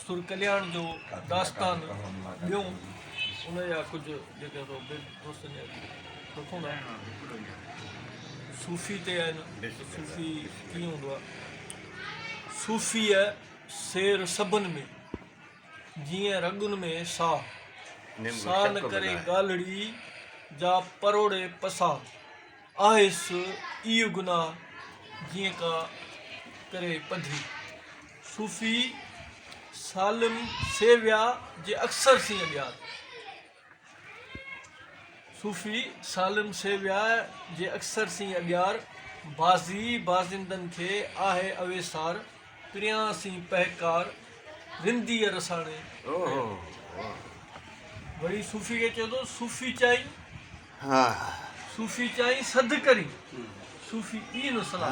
सुर कल्याण जो दास्तान ॿियूं उन जा कुझु जेके दोस्तनि रखूं था सूफ़ी ते आहिनि। सूफ़ी कीअं हूंदो आहे? सूफ़ीअ शेर सभिनि में जीअं रगुनि में साह साह न करे ॻाल्हिड़ी जा परोड़े पसा आहेसि इहो गुनाह जीअं का करे पधी। सूफ़ी सालिम सेविया जे अक्सर सी अॻियार सूफ़ी सालिम सेविया जे अक्सर सी अॻियार बाज़ी बाज़िंदनि खे आहे अवेसार प्रिया सी पहकार रिंदीअ रसाणे। वरी सूफ़ी खे चए थो सूफ़ी चाई सूफ़ी चाई सद करी सूफ़ी ई न सलाह।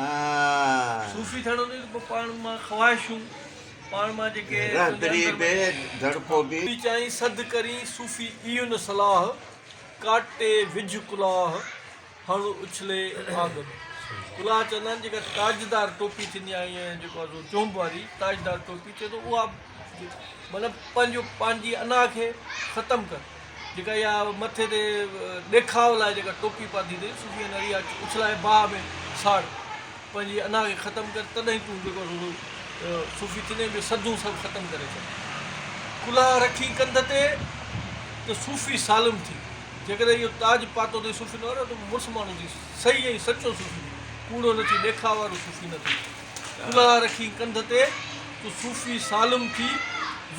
सूफ़ी थियणो त पाण मां ख़्वाहिशूं पाण मां जेके सूफ़ी चाई सद करी सूफ़ी इहो न सलाह काटे विझ कुलाह हण उछले आग में। कुलाह चवंदा आहिनि जेका ताजदार टोपी थींदी आहे ईअं जेको आहे चोंब वारी ताजदार टोपी चए थो उहा मतिलबु पंहिंजी अना खे ख़तमु कर। जेका इहा मथे ते ॾेखाव लाइ जेका टोपी पाती अथई सूफ़ी नरी आहे उछलाए बाह में साड़ पंहिंजी अना खे ख़तमु कर तॾहिं तूं जेको सूफ़ी थींदे ॿियो सदूं सभु ख़तमु करे छॾ। कुलाह रखी कंध ते त सूफ़ी सालिम थी। जेकॾहिं इहो ताज पातो अथई सूफ़ी न वारो त मुड़ुसु माण्हू थी सही ऐं सचो सूफ़ी कूड़ो न थी ॾेखाव वारो सूफ़ी न थी। कुलाह रखी कंध ते त सूफ़ी सालिम थी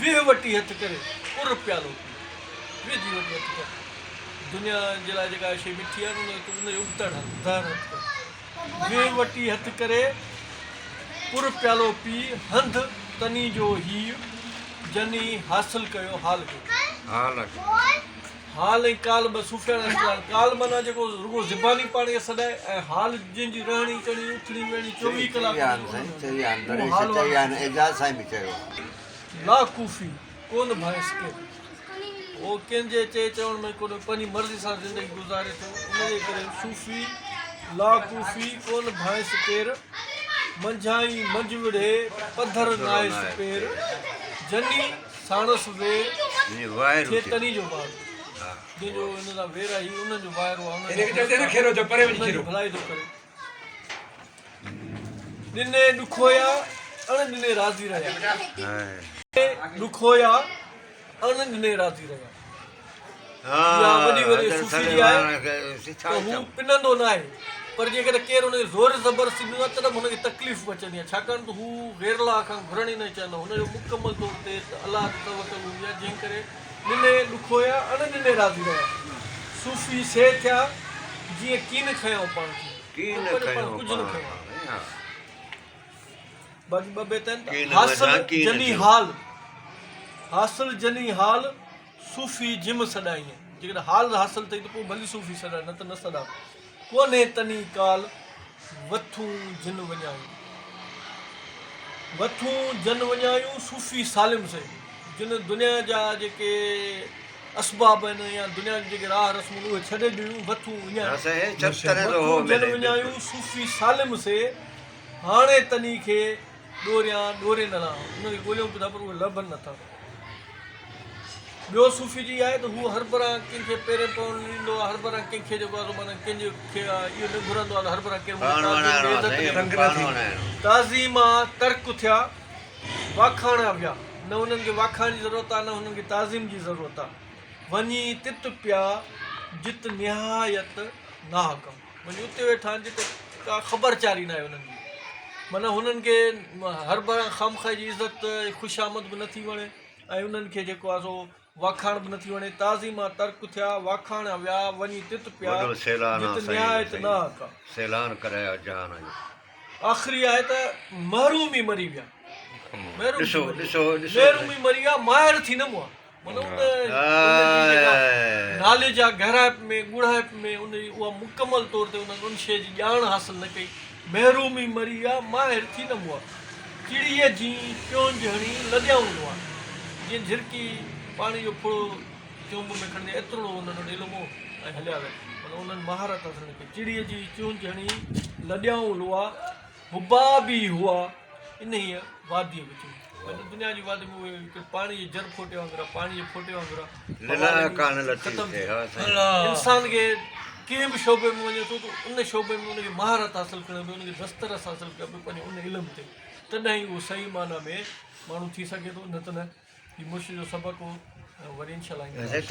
वेह वटी हथु करे उर प्यालो वेझी वटी हथु कर। दुनिया जे लाइ जेका शइ मिठी आहे उनजो उबतड़ दर हथु कर वेह वटी हथु करे पुर प्यालो पी हंधि तनी जो हीउ जनी हासिल कयो हाल खे हाल ऐं काल ॿ सूफ़िया काल माना जेको रुगो ज़बानी पाणी सदाए ऐं हाल जंहिंजी रहणी करणी उथणी वेहणी 24 कलाक लाकूफ़ी कोन भांइस के उहो कंहिंजे चवण में कोन पंहिंजी मर्ज़ी सां ज़िंदगी गुज़ारे थो उनजे करे सूफ़ी लाकूफ़ी कोन भांइस केर मंझाई मंझ विढ़े पधर नाइस पेर जनी साणस वे थे तनी जो बार जंहिंजो हिन सां वेर आहे उन्हनि जो वाइरो आहे भलाई थो करे। ॾिने ॾुखोया अण ॾिने राज़ी रहिया ॾुखोया अण ॾिने राज़ी रहिया। वॾी वॾी सूफ़ी जी आहे त हू पिनंदो न आहे पर जेकॾहिं केरु हुनखे ज़ोर ज़बरदस्ती ॾींदो आहे तॾहिं हुनखे तकलीफ़ अचंदी आहे छाकाणि त हू गैरला खां घुरण ई न चाहींदो हुनजो मुकमल तौर ते अलाह ते तवकल हूंदी आहे जंहिं करे ॾिने ॾुखोया अण ॾिने राज़ी रहिया। सूफ़ी से थिया जीअं कीन खयूं पाण खे कुझु न खयूं बाक़ी ॿ बेत आहिनि हासिल जनी हाल हासिल जनी हाल सूफ़ी जिम सॾाई जेकॾहिं हाल हासिल अथई त पोइ भली सूफ़ी सॾा न त न सॾा कोन्हे तनी काल वथूं जिन वञायूं वथूं जन वञायूं सूफ़ी सालिम से जिन दुनिया जा जेके असबाब आहिनि या दुनिया जी जेके राह रस्मूं उहे छॾे ॾियूं वथूं जन वञायूं सूफ़ी सालिम से हाणे तनी खे ॾोरियां ॾोरे न रहां उनखे ॻोल्हियूं पिया पर उहे लभनि नथा। ॿियो सूफ़ी जी आहे त हू हर भरां कंहिंखे पेरे पवणु ॾींदो आहे हर भरां कंहिंखे जेको आहे माना कंहिंजे खे इहो न घुरंदो आहे त हर भरां केरु ताज़ीमा तर्क थिया वाखाणा विया न हुननि खे वाखाण जी ज़रूरत आहे न हुननि खे ताज़ीम जी ज़रूरत आहे। वञी तित पिया जित निहायत नाहकम वञी उते वेठा आहिनि जिते का ख़बरचारी न आहे हुननि जी माना हुननि खे हर भरां ख़ामखाई जी इज़त ख़ुशामद बि नथी वणे ऐं उन्हनि खे जेको आहे सो वाखाण बि नथी वणे। ताज़ीमा तर्क थिया वाखाणा विया वञी तित पिया जित निहायत नाहक आख़िरी आहे त महरूम ई मरी विया महरूम ई मरी विया माहिर थी न मुआ माना नाले जा गहराइप में ॻुढ़ाइप में उन उहा मुकमल तौर ते उन्हनि उन शइ जी ॼाण हासिलु न कई महरूम ई मरी विया माहिर थी न मुआ चिड़ीअ जी प्योंज हणी लॼाऊं आहे जीअं झिरकी पाणी जो फुड़ो चुंब में खणंदी एतिरो उन्हनि ॾिलमो ऐं हलिया विया माना उन्हनि महारत हासिलु कई चिड़ीअ जी चूंज हणी लॼाऊं हुआ हुबा बि हुआ इन ई वादीअ विच में। दुनिया जी वाद में उहे हिकु पाणी जे जर फोटे वांगुरु आहे, पाणी जे फोटे वांगुरु लीला आहे, कान लथी ख़तमु थिए, थिए। हा साईं। इंसान खे कंहिं बि शोबे में वञे थो त उन शोबे में उनखे महारत हासिलु करणु खपे, उनखे दस्तरस हासिलु करणु खपे पंहिंजे उन इल्म ते, तॾहिं ई उहो सही माना में माण्हू थी सघे थो, न त न। हीउ मुर्शिद जो सबक़ु हो, वरी इंशाल्लाह।